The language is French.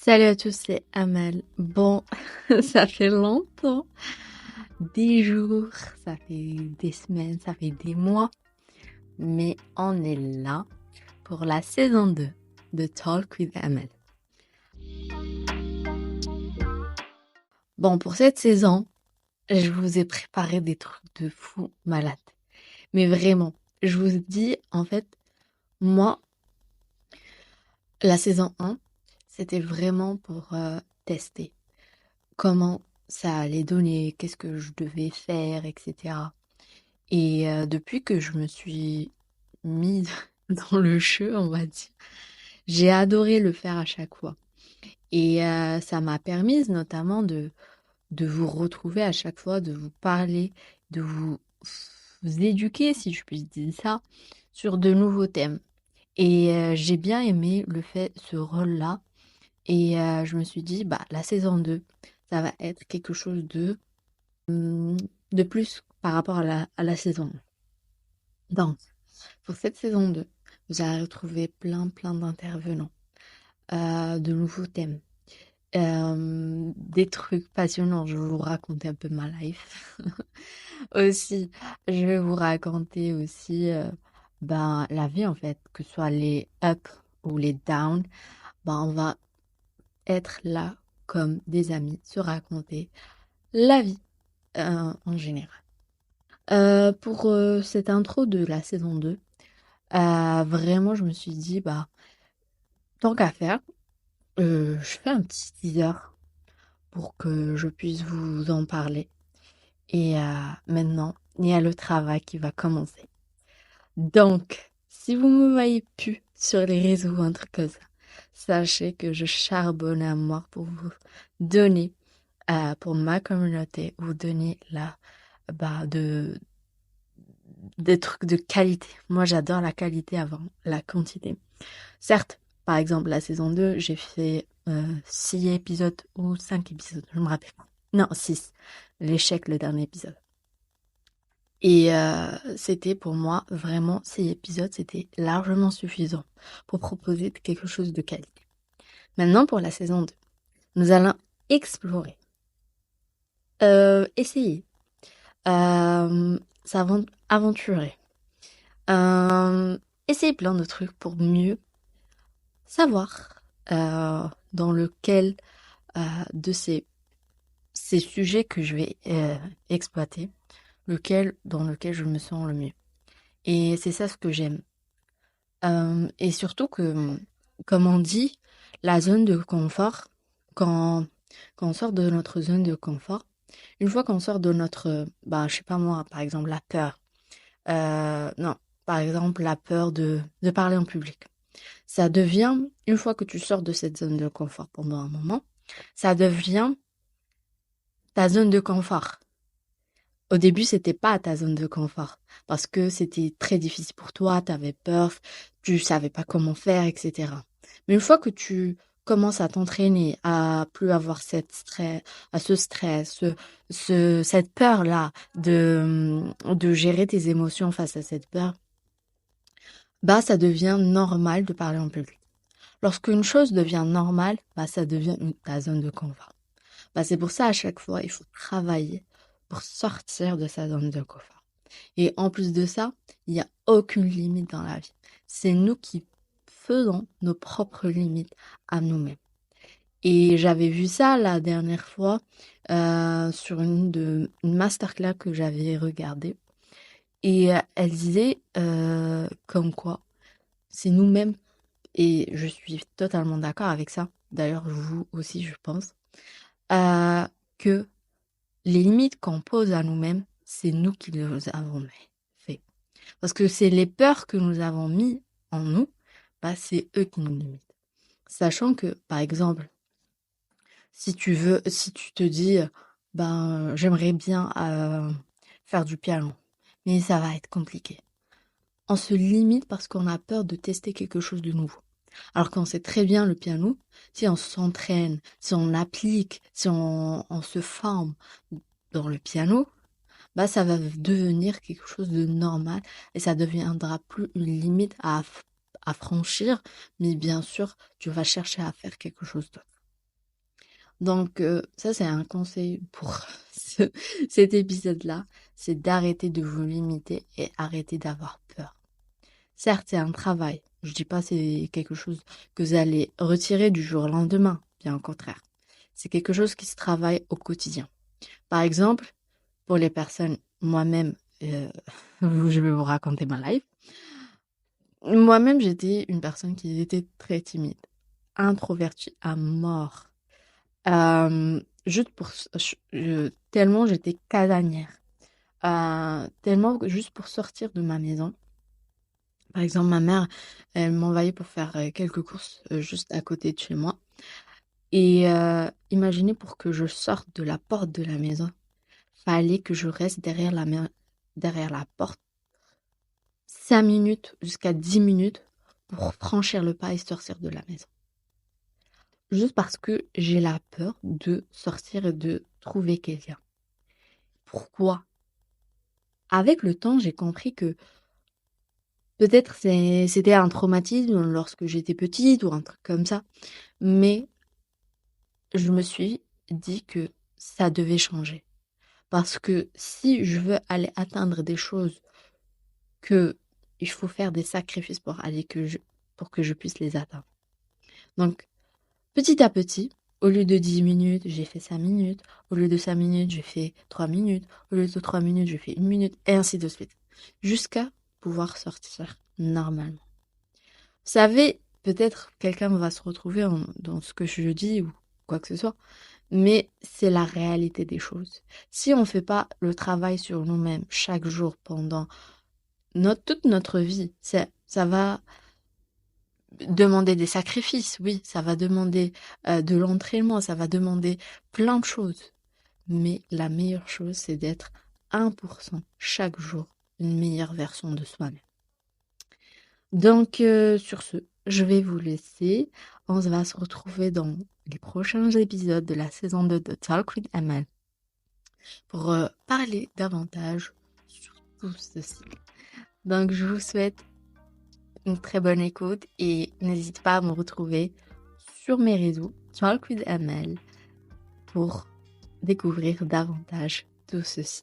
Salut à tous, c'est Amel. Bon, ça fait longtemps, des jours, ça fait des semaines, ça fait des mois, mais on est là pour la saison 2 de Talk with Amel. Bon, pour cette saison, je vous ai préparé des trucs de fou malade. Mais vraiment, je vous dis, en fait, moi, la saison 1, c'était vraiment pour tester comment ça allait donner, qu'est-ce que je devais faire, etc. Et depuis que je me suis mise dans le jeu, on va dire, j'ai adoré le faire à chaque fois. Et ça m'a permis notamment de vous retrouver à chaque fois, de vous parler, de vous éduquer, si je puis dire ça, sur de nouveaux thèmes. Et j'ai bien aimé ce rôle-là. Et je me suis dit, bah, la saison 2, ça va être quelque chose hum, de plus par rapport à la saison 1. Donc, pour cette saison 2, vous allez retrouver plein d'intervenants, de nouveaux thèmes, des trucs passionnants. Je vais vous raconter un peu ma life. Aussi, je vais vous raconter aussi ben, la vie en fait, que ce soit les up ou les down. Ben, on va être là comme des amis, se raconter la vie en général. Pour cette intro de la saison 2, vraiment, je me suis dit, bah, tant qu'à faire, je fais un petit teaser pour que je puisse vous en parler. Et maintenant, il y a le travail qui va commencer. Donc, si vous me voyez plus sur les réseaux ou un truc comme ça, sachez que je charbonne à mort pour vous donner, pour ma communauté, vous donner bah, des trucs de qualité. Moi, j'adore la qualité avant la quantité. Certes, par exemple, la saison 2, j'ai fait 6 épisodes ou 5 épisodes, je me rappelle pas. Non, 6. L'échec, le dernier épisode. Et c'était pour moi, vraiment, 6 épisodes, c'était largement suffisant pour proposer quelque chose de qualité. Maintenant, pour la saison 2, nous allons explorer, essayer, s'aventurer, euh, essayer plein de trucs pour mieux savoir dans lequel de ces sujets que je vais exploiter, dans lequel je me sens le mieux. Et c'est ça ce que j'aime. Et surtout que, comme on dit, la zone de confort, quand, quand on sort de notre zone de confort, une fois qu'on sort de notre, bah, je sais pas moi, par exemple, la peur, non, par exemple, la peur de parler en public. Ça devient, une fois que tu sors de cette zone de confort pendant un moment, ça devient ta zone de confort. Au début, c'était pas ta zone de confort parce que c'était très difficile pour toi, tu avais peur, tu savais pas comment faire, etc. Mais une fois que tu commences à t'entraîner à plus avoir ce stress, cette peur-là de gérer tes émotions face à cette peur, bah, ça devient normal de parler en public. Lorsqu'une chose devient normale, bah, ça devient ta zone de confort. Bah, c'est pour ça, à chaque fois, il faut travailler pour sortir de sa zone de confort. Et en plus de ça, il n'y a aucune limite dans la vie. C'est nous qui faisons nos propres limites à nous-mêmes. Et j'avais vu ça la dernière fois sur une masterclass que j'avais regardée. Et elle disait comme quoi c'est nous-mêmes, et je suis totalement d'accord avec ça. D'ailleurs, vous aussi, je pense, euh, que les limites qu'on pose à nous-mêmes, c'est nous qui les avons fait. Parce que c'est les peurs que nous avons mis en nous, bah, c'est eux qui nous limitent. Sachant que, par exemple, si tu te dis, ben, j'aimerais bien faire du piano, mais ça va être compliqué. On se limite parce qu'on a peur de tester quelque chose de nouveau. Alors qu'on sait très bien le piano, si on s'entraîne, si on applique, si on se forme dans le piano, bah ça va devenir quelque chose de normal et ça deviendra plus une limite à franchir, mais bien sûr, tu vas chercher à faire quelque chose d'autre. Donc, ça, c'est un conseil pour cet épisode-là, c'est d'arrêter de vous limiter et arrêter d'avoir peur. Certes, c'est un travail. Je dis pas c'est quelque chose que vous allez retirer du jour au lendemain, bien au contraire. C'est quelque chose qui se travaille au quotidien. Par exemple, pour les personnes, moi-même, je vais vous raconter ma life. Moi-même, j'étais une personne qui était très timide, introvertie à mort. Juste tellement j'étais casanière. Tellement que juste pour sortir de ma maison. Par exemple, ma mère, elle m'envoyait pour faire quelques courses juste à côté de chez moi. Et imaginez pour que je sorte de la porte de la maison, fallait que je reste derrière la porte 5 minutes jusqu'à 10 minutes pour franchir le pas et sortir de la maison. Juste parce que j'ai la peur de sortir et de trouver quelqu'un. Pourquoi? Avec le temps, j'ai compris que peut-être c'était un traumatisme lorsque j'étais petite ou un truc comme ça. Mais je me suis dit que ça devait changer. Parce que si je veux aller atteindre des choses que il faut faire des sacrifices pour que je puisse les atteindre. Donc, petit à petit, au lieu de 10 minutes, j'ai fait 5 minutes. Au lieu de 5 minutes, j'ai fait 3 minutes. Au lieu de 3 minutes, j'ai fait 1 minute, et ainsi de suite. Jusqu'à pouvoir sortir normalement. Vous savez, peut-être quelqu'un va se retrouver dans ce que je dis ou quoi que ce soit, mais c'est la réalité des choses. Si on ne fait pas le travail sur nous-mêmes chaque jour pendant toute notre vie, ça va demander des sacrifices, oui, ça va demander de l'entraînement, ça va demander plein de choses. Mais la meilleure chose, c'est d'être 1% chaque jour une meilleure version de soi-même. Donc, sur ce, je vais vous laisser. On va se retrouver dans les prochains épisodes de la saison 2 de Talk with Amal pour parler davantage sur tout ceci. Donc, je vous souhaite une très bonne écoute et n'hésite pas à me retrouver sur mes réseaux Talk with Amal pour découvrir davantage tout ceci.